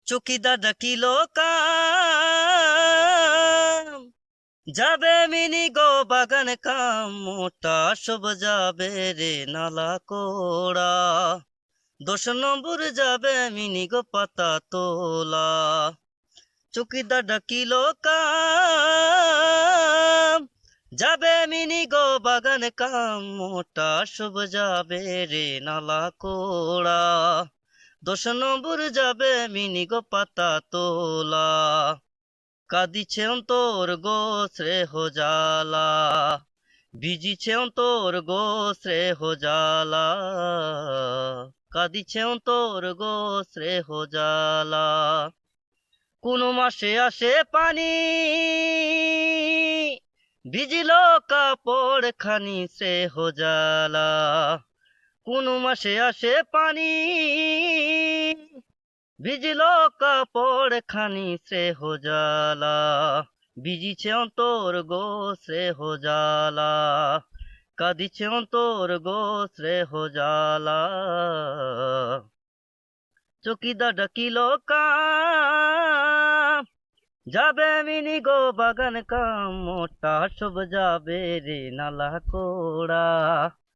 চকিদার ডাকিল কাম, যাবে মিনি গো বাগান কাম, মোটা সব যাবে রে নালা কোড়া। 10 নম্বর যাবে মিনি গো পাতা তোলা। চকিদার ডাকিল কাম, যাবে মিনি গো বাগান কাম, মোটা সব যাবে রে নালা কোড়া। 10 নম্বর যাবে মিনি গো পাতা তোলা। কাঁদিছে অন্তর গো স্নেহ জ্বালা, ভিজিছে অন্তর গো স্নেহ জ্বালা। কাঁদিছে অন্তর গো স্নেহ জ্বালা। কোন মাসে আসে পানি, ভিজিল কাপড় খানি স্নেহ জ্বালা। কোন মাসে আসে পানি, ভিজিল কাপড় খানি স্নেহ জ্বালা। ভিজিছে অন্তর গো স্নেহ জ্বালা। কাঁদিছে অন্তর গো স্নেহ জ্বালা। চকিদার ডাকিল কাম, যাবে মিনি গো বাগান কাম, মোটা সব যাবে রে নালা কোড়া।